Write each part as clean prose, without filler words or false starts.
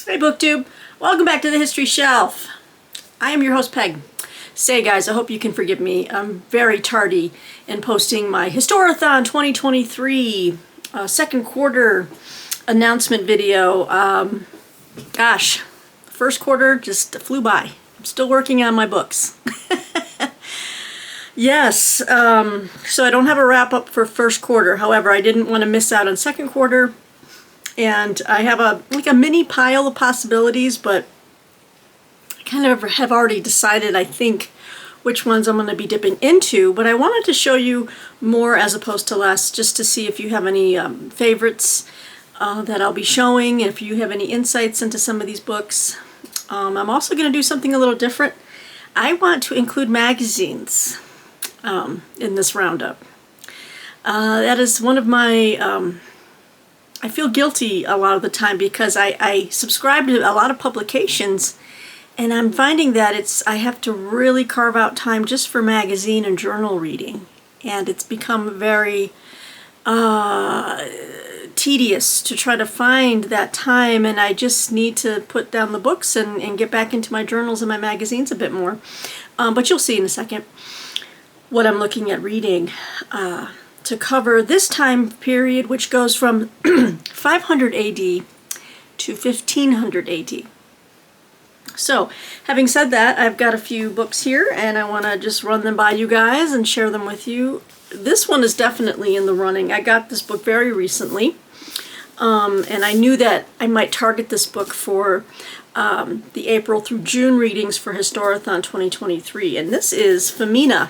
Hey BookTube, welcome back to the History Shelf. I am your host Peg. Say guys, I hope you can forgive me. I'm very tardy in posting my Historathon 2023 second quarter announcement video. Gosh, first quarter just flew by. I'm still working on my books. Yes, so I don't have a wrap up for first quarter. However, I didn't want to miss out on second quarter. And I have a mini pile of possibilities, but I kind of have already decided, I think, which ones I'm going to be dipping into. But I wanted to show you more as opposed to less, just to see if you have any favorites that I'll be showing, if you have any insights into some of these books. I'm also going to do something a little different. I want to include magazines in this roundup. That is one of my... I feel guilty a lot of the time because I subscribe to a lot of publications, and I'm finding that I have to really carve out time just for magazine and journal reading, and it's become very tedious to try to find that time, and I just need to put down the books and get back into my journals and my magazines a bit more. But you'll see in a second what I'm looking at reading to cover this time period, which goes from 500 AD to 1500 AD. So, having said that, I've got a few books here, and I want to just run them by you guys and share them with you. This one is definitely in the running. I got this book very recently, and I knew that I might target this book for the April through June readings for Historathon 2023, and this is Femina,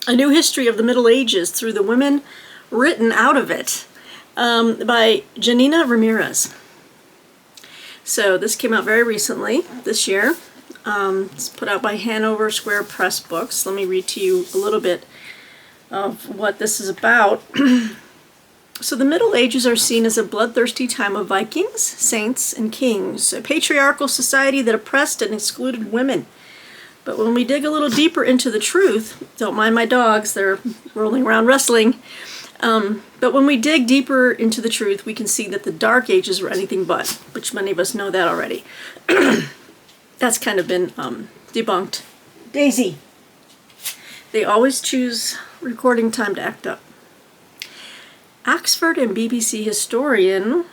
A New History of the Middle Ages Through the Women Written Out of It, by Janina Ramirez. So this came out very recently, this year. It's put out by Hanover Square Press Books. Let me read to you a little bit of what this is about. So the Middle Ages are seen as a bloodthirsty time of Vikings, saints, and kings, a patriarchal society that oppressed and excluded women. But when we dig a little deeper into the truth, don't mind my dogs, they're rolling around wrestling, but when we dig deeper into the truth, we can see that the Dark Ages were anything but, which many of us know that already. That's kind of been debunked. Daisy. They always choose recording time to act up. Oxford and BBC historian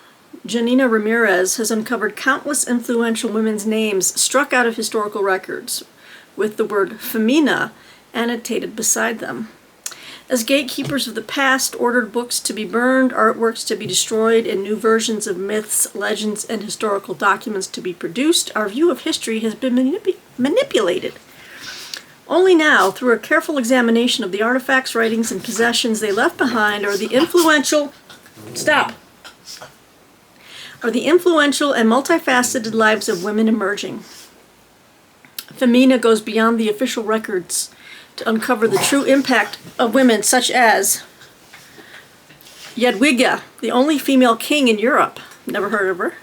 Janina Ramirez has uncovered countless influential women's names struck out of historical records, with the word Femina annotated beside them. As gatekeepers of the past ordered books to be burned, artworks to be destroyed, and new versions of myths, legends, and historical documents to be produced, our view of history has been manipulated. Only now, through a careful examination of the artifacts, writings, and possessions they left behind, are the influential and multifaceted lives of women emerging. Femina goes beyond the official records to uncover the true impact of women such as Jadwiga, the only female king in Europe, never heard of her,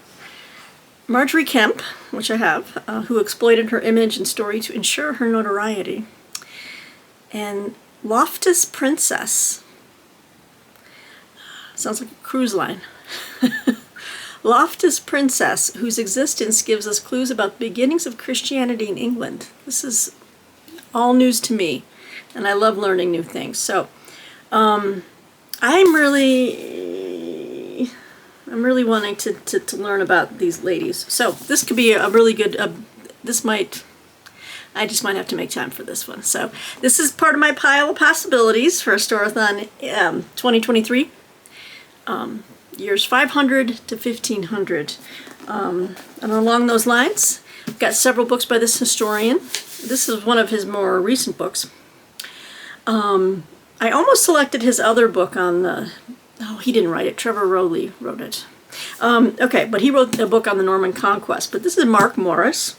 Marjorie Kemp, which I have, who exploited her image and story to ensure her notoriety, and Loftus Princess, sounds like a cruise line, Loftus Princess, whose existence gives us clues about the beginnings of Christianity in England. This is all news to me, and I love learning new things. So, I'm really wanting to learn about these ladies. So this could be a really good. I just might have to make time for this one. So this is part of my pile of possibilities for Historathon 2023. Years 500 to 1500. And along those lines, I've got several books by this historian. This is one of his more recent books. I almost selected his other book on the... Oh, he didn't write it. Trevor Rowley wrote it. Okay, but he wrote a book on the Norman Conquest. But this is Mark Morris,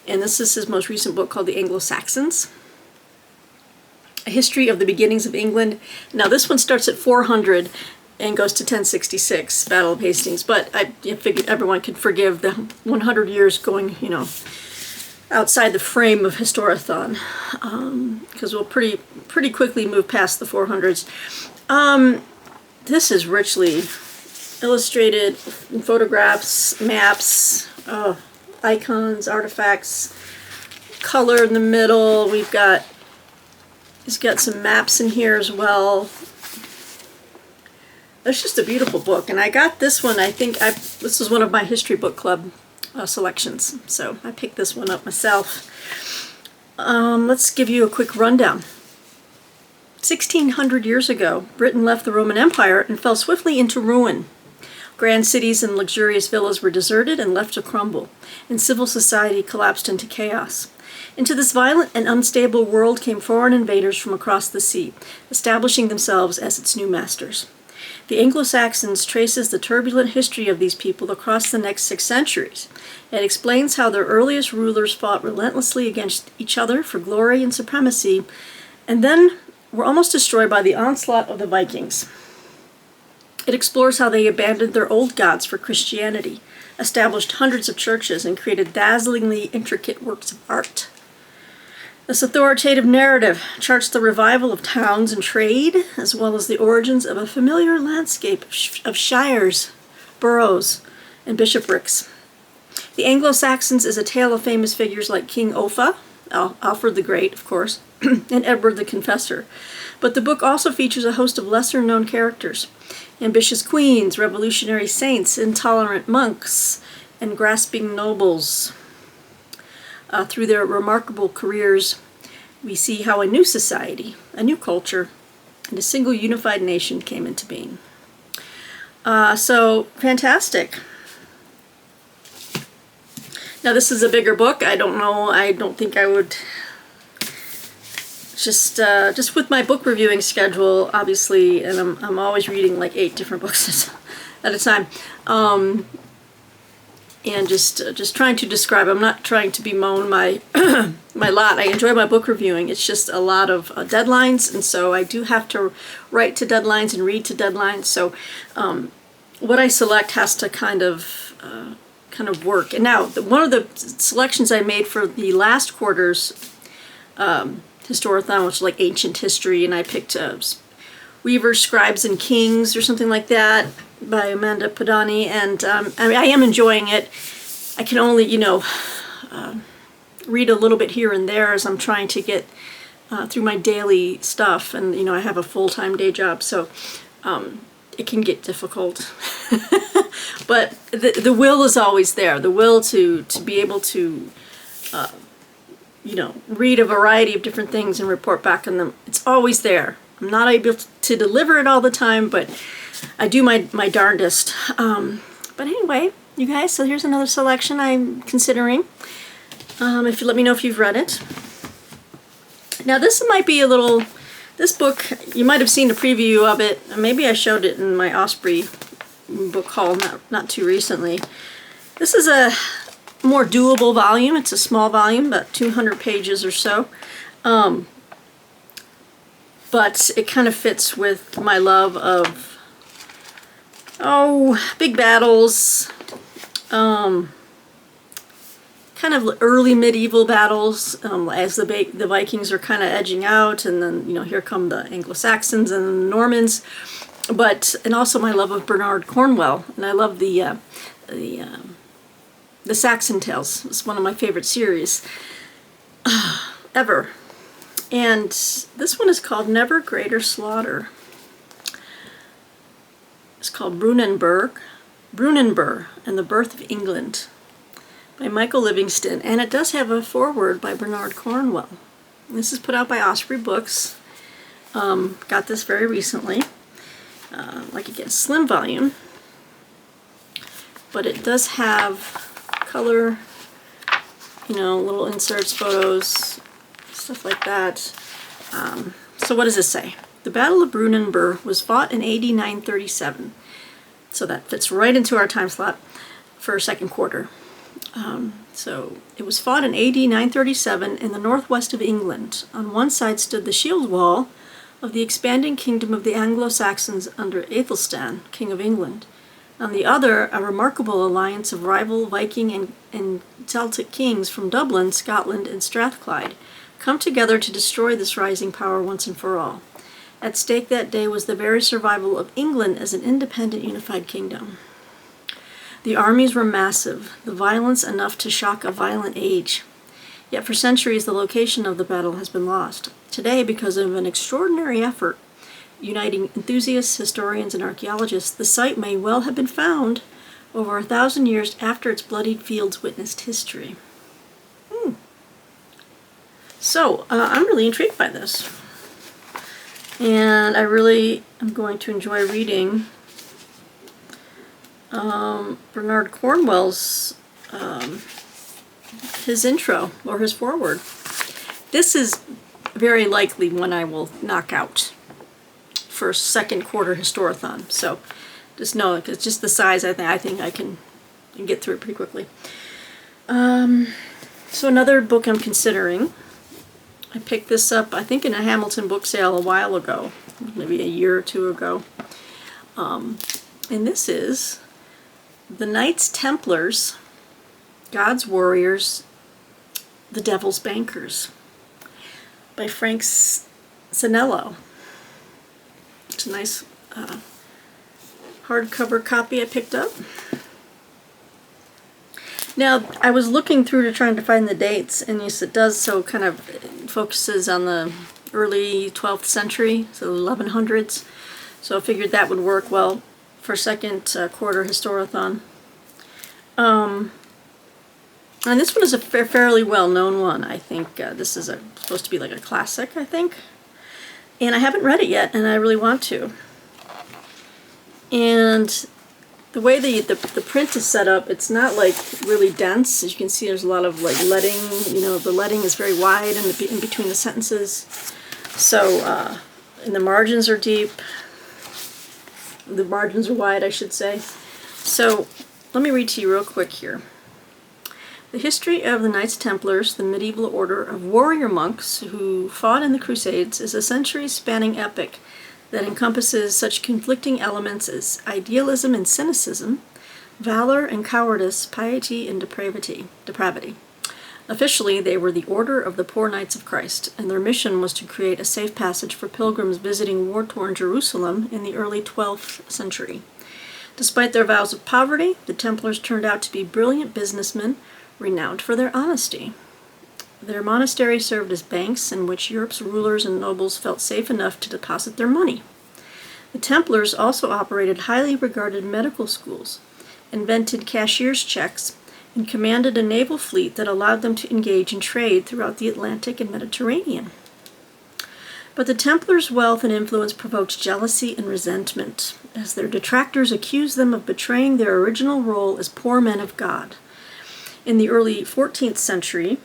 and this is his most recent book called The Anglo-Saxons, A History of the Beginnings of England. Now, this one starts at 400 and goes to 1066, Battle of Hastings. But I figured everyone could forgive the 100 years going, outside the frame of Historathon, because we'll pretty quickly move past the 400s. This is richly illustrated photographs, maps, icons, artifacts, color in the middle. He's got some maps in here as well. It's just a beautiful book, and I got this one. This was one of my history book club selections, so I picked this one up myself. Let's give you a quick rundown. 1600 years ago, Britain left the Roman Empire and fell swiftly into ruin. Grand cities and luxurious villas were deserted and left to crumble, and civil society collapsed into chaos. Into this violent and unstable world came foreign invaders from across the sea, establishing themselves as its new masters. The Anglo-Saxons traces the turbulent history of these people across the next 6 centuries. It explains how their earliest rulers fought relentlessly against each other for glory and supremacy, and then were almost destroyed by the onslaught of the Vikings. It explores how they abandoned their old gods for Christianity, established hundreds of churches, and created dazzlingly intricate works of art. This authoritative narrative charts the revival of towns and trade, as well as the origins of a familiar landscape of shires, boroughs, and bishoprics. The Anglo-Saxons is a tale of famous figures like King Offa, Alfred the Great, of course, and Edward the Confessor. But the book also features a host of lesser-known characters: ambitious queens, revolutionary saints, intolerant monks, and grasping nobles. Through their remarkable careers, we see how a new society, a new culture, and a single unified nation came into being. So, fantastic. Now, this is a bigger book. I don't think I would... Just with my book reviewing schedule, obviously, and I'm always reading like 8 different books at a time. And just trying to describe. I'm not trying to bemoan my my lot. I enjoy my book reviewing. It's just a lot of deadlines, and so I do have to write to deadlines and read to deadlines. So what I select has to kind of work. And now one of the selections I made for the last quarter's Historathon, which is like ancient history, and I picked Weavers, Scribes, and Kings, or something like that, by Amanda Padani, and I am enjoying it. I can only, read a little bit here and there as I'm trying to get through my daily stuff, and I have a full-time day job, so it can get difficult. But the will is always there. The will to be able to read a variety of different things and report back on them. It's always there. I'm not able to deliver it all the time, but I do my darndest. But anyway, you guys, so here's another selection I'm considering. If you let me know if you've read it. Now this might be this book, you might have seen a preview of it. Maybe I showed it in my Osprey book haul not too recently. This is a more doable volume. It's a small volume, about 200 pages or so. But it kind of fits with my love of, big battles, kind of early medieval battles, as the Vikings are kind of edging out, and then, here come the Anglo-Saxons and the Normans, and also my love of Bernard Cornwell, and I love the Saxon Tales. It's one of my favorite series ever. And this one is called Never Greater Slaughter. It's called Brunenburg, and the Birth of England by Michael Livingston. And it does have a foreword by Bernard Cornwell. This is put out by Osprey Books. Got this very recently. Again, slim volume. But it does have color, little inserts, photos, stuff like that. So what does this say? The Battle of Brunenburg was fought in AD 937. So that fits right into our time slot for second quarter. So it was fought in AD 937 in the northwest of England. On one side stood the shield wall of the expanding kingdom of the Anglo-Saxons under Aethelstan, King of England. On the other, a remarkable alliance of rival Viking and Celtic kings from Dublin, Scotland, and Strathclyde come together to destroy this rising power once and for all. At stake that day was the very survival of England as an independent unified kingdom. The armies were massive, the violence enough to shock a violent age. Yet for centuries the location of the battle has been lost. Today, because of an extraordinary effort uniting enthusiasts, historians, and archaeologists, the site may well have been found over 1,000 years after its bloodied fields witnessed history. So, I'm really intrigued by this. And I really am going to enjoy reading Bernard Cornwell's his intro or his foreword. This is very likely one I will knock out for second quarter Historathon. So just know it, it's just the size. I think I can get through it pretty quickly. So another book I'm considering. I picked this up, I think, in a Hamilton book sale a while ago, maybe a year or two ago. And this is The Knights Templars, God's Warriors, the Devil's Bankers by Frank Sanello. It's a nice hardcover copy I picked up. Now, I was looking through to trying to find the dates, and yes, it does, so kind of focuses on the early 12th century, so 1100s. So I figured that would work well for second quarter Historathon. And this one is a fairly well-known one, I think. This is supposed to be like a classic, I think. And I haven't read it yet, and I really want to. And the way the print is set up, it's not like really dense. As you can see, there's a lot of like leading. You know, the leading is very wide in between the sentences. So, and the margins are deep. The margins are wide, I should say. So, let me read to you real quick here. The history of the Knights Templars, the medieval order of warrior monks who fought in the Crusades, is a century-spanning epic that encompasses such conflicting elements as idealism and cynicism, valor and cowardice, piety and depravity. Officially, they were the Order of the Poor Knights of Christ, and their mission was to create a safe passage for pilgrims visiting war-torn Jerusalem in the early 12th century. Despite their vows of poverty, the Templars turned out to be brilliant businessmen, renowned for their honesty. Their monastery served as banks in which Europe's rulers and nobles felt safe enough to deposit their money. The Templars also operated highly regarded medical schools, invented cashier's checks, and commanded a naval fleet that allowed them to engage in trade throughout the Atlantic and Mediterranean. But the Templars' wealth and influence provoked jealousy and resentment, as their detractors accused them of betraying their original role as poor men of God. In the early 14th century,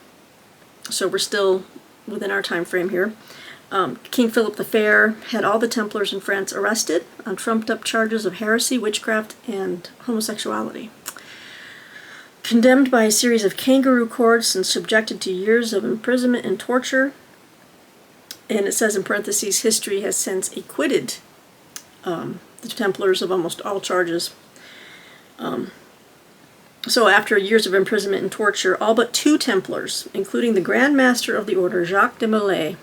so we're still within our time frame here, King Philip the Fair had all the Templars in France arrested on trumped-up charges of heresy, witchcraft, and homosexuality. Condemned by a series of kangaroo courts and subjected to years of imprisonment and torture, and it says in parentheses, history has since acquitted the Templars of almost all charges. So after years of imprisonment and torture, all but 2 Templars, including the Grand Master of the Order, Jacques de Molay,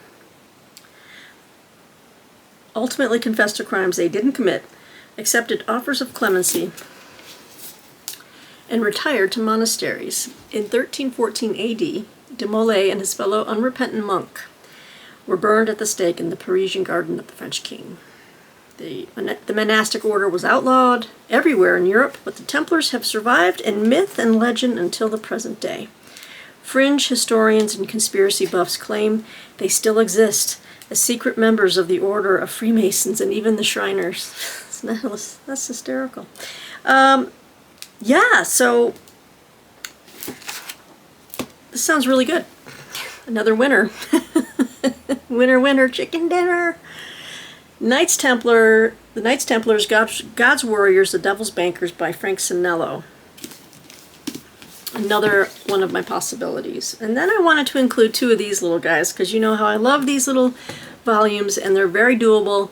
ultimately confessed to crimes they didn't commit, accepted offers of clemency, and retired to monasteries. In 1314 AD, de Molay and his fellow unrepentant monk were burned at the stake in the Parisian garden of the French king. The monastic order was outlawed everywhere in Europe, but the Templars have survived in myth and legend until the present day. Fringe historians and conspiracy buffs claim they still exist as secret members of the Order of Freemasons and even the Shriners. That's hysterical. Yeah, so this sounds really good. Another winner. Winner, winner, chicken dinner. The Knights Templars, God's Warriors, the Devil's Bankers by Frank Sanello. Another one of my possibilities. And then I wanted to include 2 of these little guys, because you know how I love these little volumes, and they're very doable,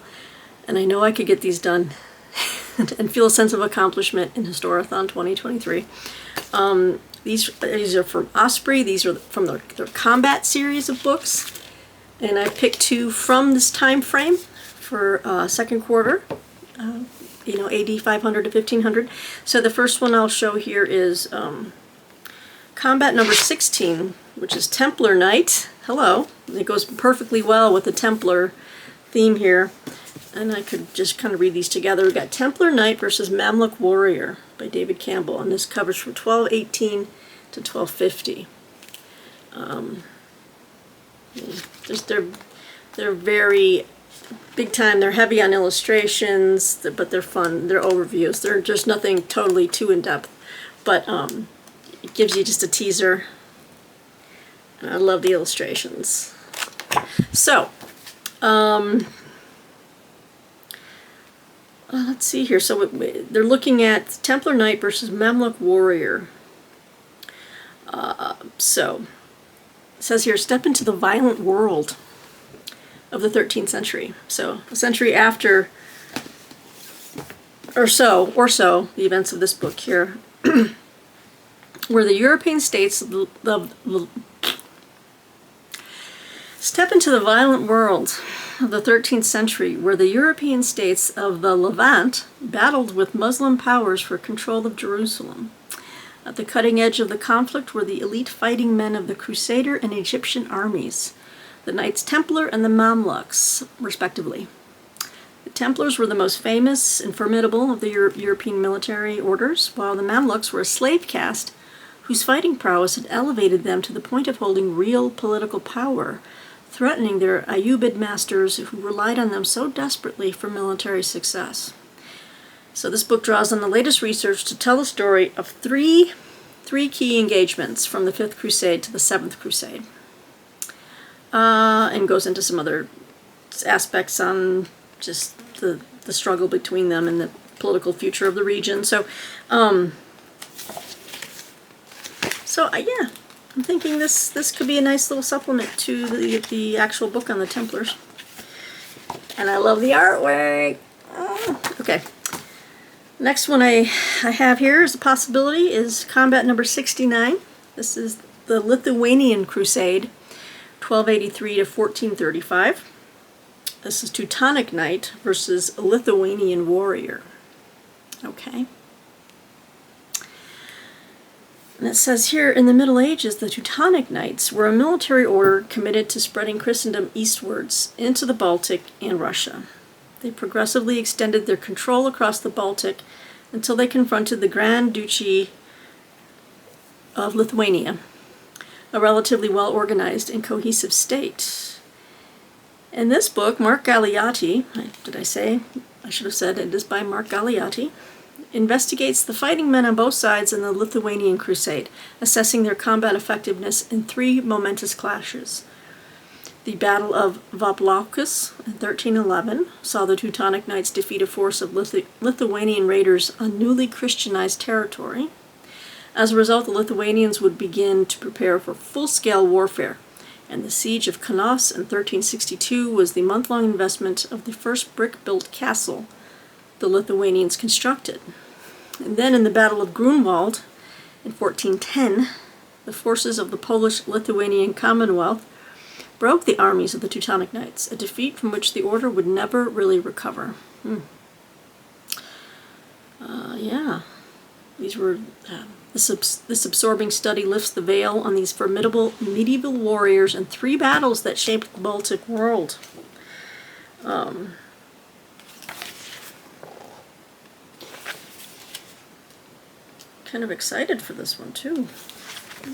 and I know I could get these done and feel a sense of accomplishment in Historathon 2023. These are from Osprey. These are from their combat series of books, and I picked 2 from this time frame for second quarter, AD 500 to 1500. So the first one I'll show here is combat number 16, which is Templar Knight. Hello. It goes perfectly well with the Templar theme here. And I could just kind of read these together. We've got Templar Knight versus Mamluk Warrior by David Campbell, and this covers from 1218 to 1250. They're very big time. They're heavy on illustrations, but they're fun. They're overviews. They're just nothing totally too in depth, but it gives you just a teaser. And I love the illustrations. So, let's see here. So they're looking at Templar Knight versus Mamluk Warrior. So it says here, step into the violent world of the 13th century. So a century after, or so, the events of this book here, where the European states step into the violent world of the 13th century, where the European states of the Levant battled with Muslim powers for control of Jerusalem. At the cutting edge of the conflict were the elite fighting men of the Crusader and Egyptian armies, the Knights Templar and the Mamluks, respectively. The Templars were the most famous and formidable of the European military orders, while the Mamluks were a slave caste whose fighting prowess had elevated them to the point of holding real political power, threatening their Ayyubid masters who relied on them so desperately for military success. So this book draws on the latest research to tell the story of three key engagements from the 5th Crusade to the 7th Crusade. And goes into some other aspects on just the struggle between them and the political future of the region. So, yeah, I'm thinking this could be a nice little supplement to the actual book on the Templars. And I love the artwork. Okay. Next one I have here is a possibility is combat number 69. This is the Lithuanian Crusade, 1283 to 1435. This is Teutonic Knight versus a Lithuanian Warrior. Okay. And it says here, in the Middle Ages, the Teutonic Knights were a military order committed to spreading Christendom eastwards into the Baltic and Russia. They progressively extended their control across the Baltic until they confronted the Grand Duchy of Lithuania, a relatively well-organized and cohesive state. In this book, Mark Galeotti, I should have said it is by Mark Galeotti, investigates the fighting men on both sides in the Lithuanian Crusade, assessing their combat effectiveness in 3 momentous clashes. The Battle of Vaplaucus in 1311 saw the Teutonic Knights defeat a force of Lithuanian raiders on newly Christianized territory. As a result, the Lithuanians would begin to prepare for full-scale warfare, and the siege of Kaunas in 1362 was the month-long investment of the first brick-built castle the Lithuanians constructed. And then in the Battle of Grunwald in 1410, the forces of the Polish-Lithuanian Commonwealth broke the armies of the Teutonic Knights, a defeat from which the order would never really recover. Yeah, these were this absorbing study lifts the veil on these formidable medieval warriors and 3 battles that shaped the Baltic world. Kind of excited for this one too.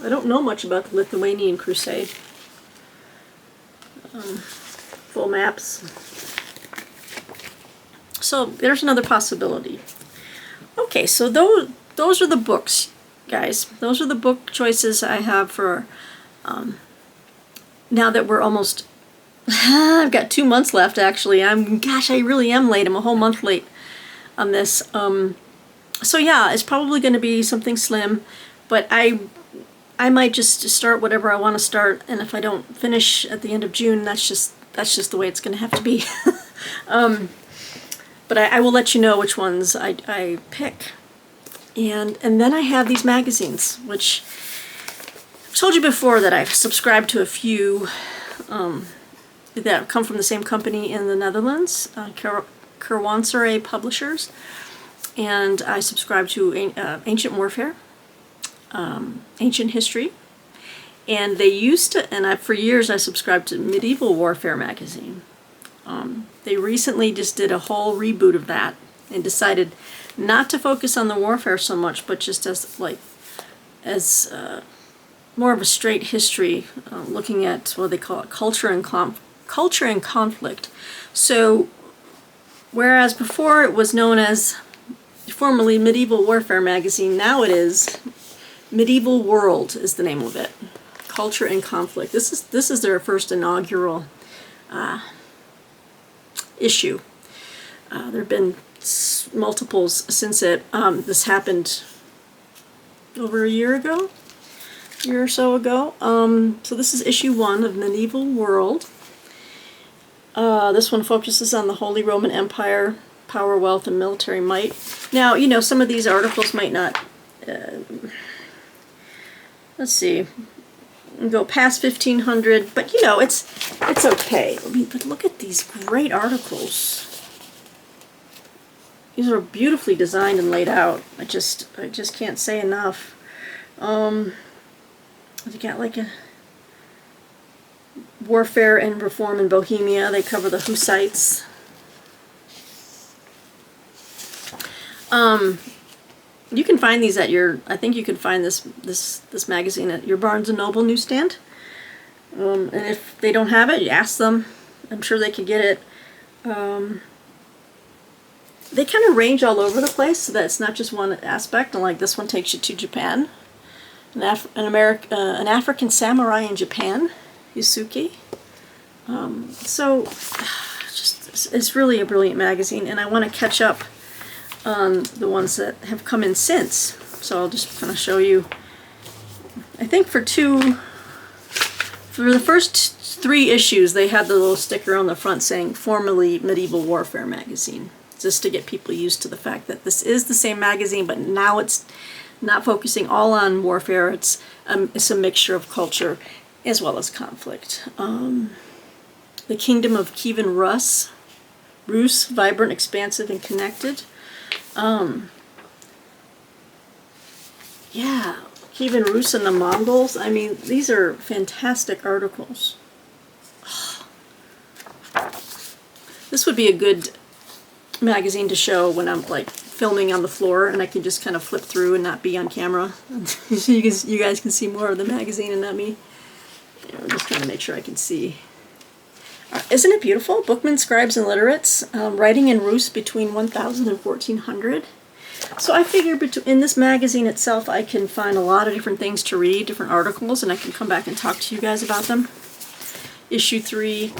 I don't know much about the Lithuanian Crusade. Full maps. So there's another possibility. Okay, so those are the books, guys. Those are the book choices I have for now that we're almost I've got 2 months left actually. I really am late. I'm a whole month late on this. So yeah, it's probably going to be something slim, but I might just start whatever I want to start, and if I don't finish at the end of June, that's just the way it's going to have to be. But I will let you know which ones I pick. And then I have these magazines, which I've told you before that I've subscribed to a few that come from the same company in the Netherlands, Crusader Publishers, and I subscribe to Ancient Warfare, Ancient History, and they used to, and for years I subscribed to Medieval Warfare magazine. They recently just did a whole reboot of that and decided not to focus on the warfare so much, but just as more of a straight history, looking at what they call it culture and conflict. So, whereas before it was known as formerly Medieval Warfare magazine, now it is Medieval World is the name of it. Culture and Conflict. This is their first inaugural issue. There have been multiples since this happened over a year or so ago. So this is issue 1 of Medieval World. This one focuses on the Holy Roman Empire, power, wealth, and military might. Now, you know, some of these articles might not, let's see, go past 1500, but you know, it's okay. I mean, but look at these great articles. These are beautifully designed and laid out. I just can't say enough. You got like a warfare and reform in Bohemia. They cover the Hussites. You can find these at your, I think you can find this magazine at your Barnes & Noble newsstand. And if they don't have it, you ask them. I'm sure they can get it. They kind of range all over the place, so that it's not just one aspect. And like this one takes you to Japan. An African samurai in Japan, Yusuke. So, it's really a brilliant magazine, and I want to catch up on the ones that have come in since. So I'll just kind of show you. I think for the first 3 issues, they had the little sticker on the front saying formerly Medieval Warfare magazine, just to get people used to the fact that this is the same magazine, but now it's not focusing all on warfare. It's a mixture of culture as well as conflict. The Kingdom of Kievan Rus, vibrant, expansive, and connected. Yeah, Kievan Rus and the Mongols. I mean, these are fantastic articles. This would be a good magazine to show when I'm like filming on the floor and I can just kind of flip through and not be on camera. So you guys can see more of the magazine and not me. I'm just trying to make sure I can see. Isn't it beautiful? Bookmen, scribes, and literates, writing in Rus between 1000 and 1400. So I figure in this magazine itself I can find a lot of different things to read, different articles, and I can come back and talk to you guys about them. Issue 3,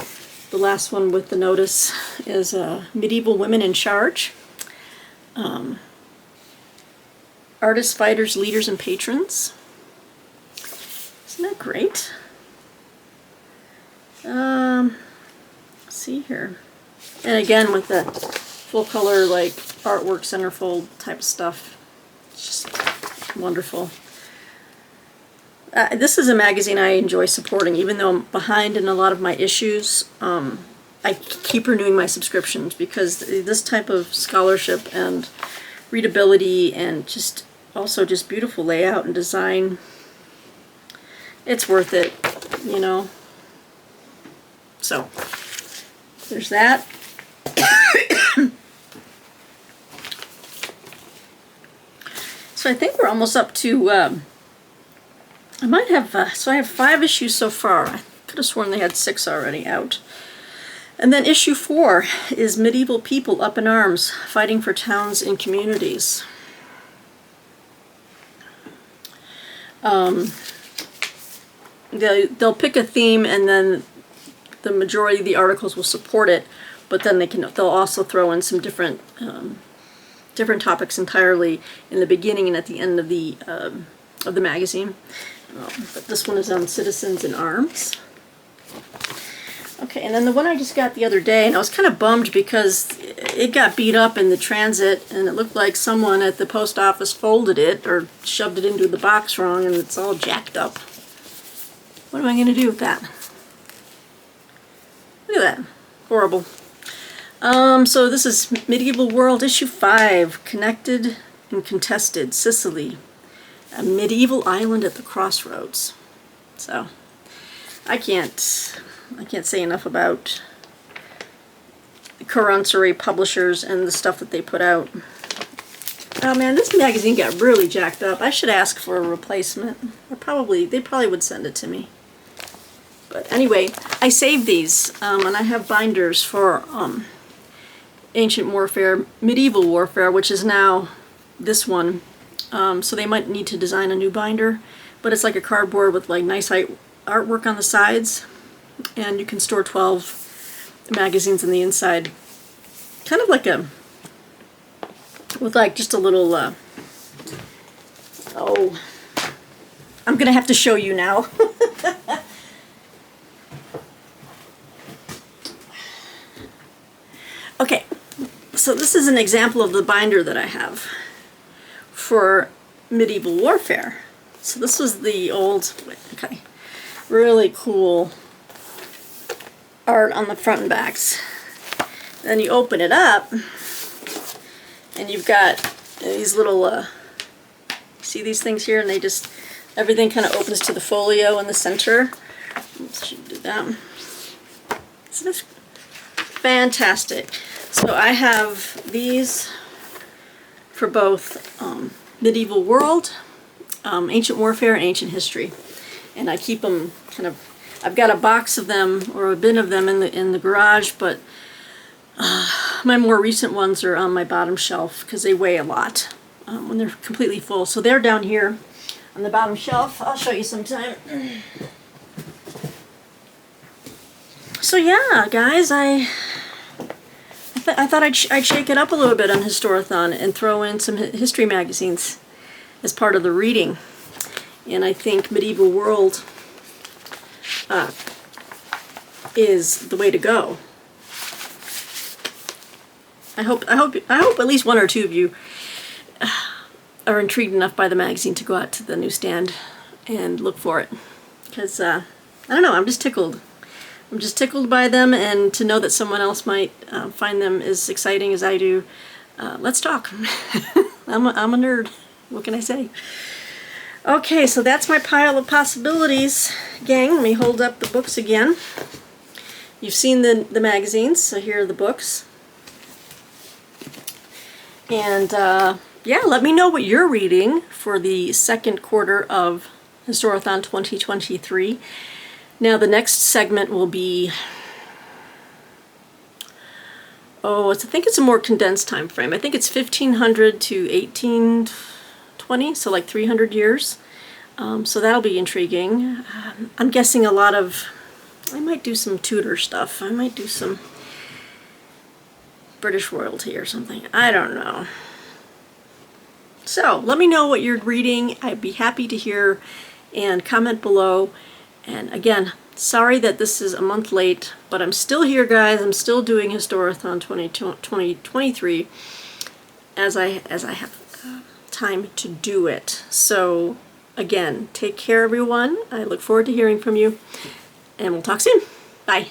the last one with the notice, is Medieval Women in Charge. Artists, fighters, leaders, and patrons. Isn't that great? Let's see here. And again with the full color like artwork centerfold type stuff. It's just wonderful. This is a magazine I enjoy supporting, even though I'm behind in a lot of my issues. I keep renewing my subscriptions because this type of scholarship and readability and just also just beautiful layout and design, it's worth it, you know. So there's that. So I think we're almost up to, I might have, so I have 5 issues so far. I could have sworn they had 6 already out. And then issue 4 is Medieval People Up in Arms, Fighting for Towns and Communities. They'll pick a theme and then the majority of the articles will support it, but then they'll also throw in some different topics entirely in the beginning and at the end of the magazine. But this one is on Citizens in Arms. Okay, and then the one I just got the other day, and I was kind of bummed because it got beat up in the transit, and it looked like someone at the post office folded it or shoved it into the box wrong, and it's all jacked up. What am I going to do with that? Look at that. Horrible. So this is Medieval World issue 5, Connected and Contested, Sicily, a medieval island at the crossroads. So I can't say enough about the Currency publishers and the stuff that they put out. Oh man, this magazine got really jacked up. I should ask for a replacement. They probably would send it to me. But anyway, I saved these, and I have binders for Ancient Warfare, Medieval Warfare, which is now this one. So they might need to design a new binder, but it's like a cardboard with like nice artwork on the sides, and you can store 12 magazines on the inside. Kind of like with like just a little, oh, I'm gonna have to show you now. Okay, so this is an example of the binder that I have for Medieval Warfare. So this was the old, okay, really cool art on the front and backs. Then you open it up, and you've got these little, see these things here, and they just, everything kind of opens to the folio in the center. Let's do that. So this fantastic. So I have these for both Medieval World, Ancient Warfare, and Ancient History, and I keep them kind of. I've got a box of them or a bin of them in the garage, but my more recent ones are on my bottom shelf because they weigh a lot when they're completely full. So they're down here on the bottom shelf. I'll show you sometime. So yeah, guys, I thought I'd shake it up a little bit on Historathon and throw in some history magazines as part of the reading. And I think Medieval World is the way to go. I hope at least one or two of you are intrigued enough by the magazine to go out to the newsstand and look for it. Because I don't know, I'm just tickled. I'm just tickled by them, and to know that someone else might find them as exciting as I do. Let's talk. I'm a nerd. What can I say? Okay, so that's my pile of possibilities, gang. Let me hold up the books again. You've seen the magazines, so here are the books. And yeah, let me know what you're reading for the second quarter of Historathon 2023. Now the next segment will be, I think it's a more condensed time frame. I think it's 1500 to 1820, so like 300 years. So that'll be intriguing. I'm guessing a lot of, I might do some Tudor stuff. I might do some British royalty or something. I don't know. So let me know what you're reading. I'd be happy to hear, and comment below. And again, sorry that this is a month late, but I'm still here, guys. I'm still doing Historathon 2023 as I have time to do it. So again, take care, everyone. I look forward to hearing from you, and we'll talk soon. Bye.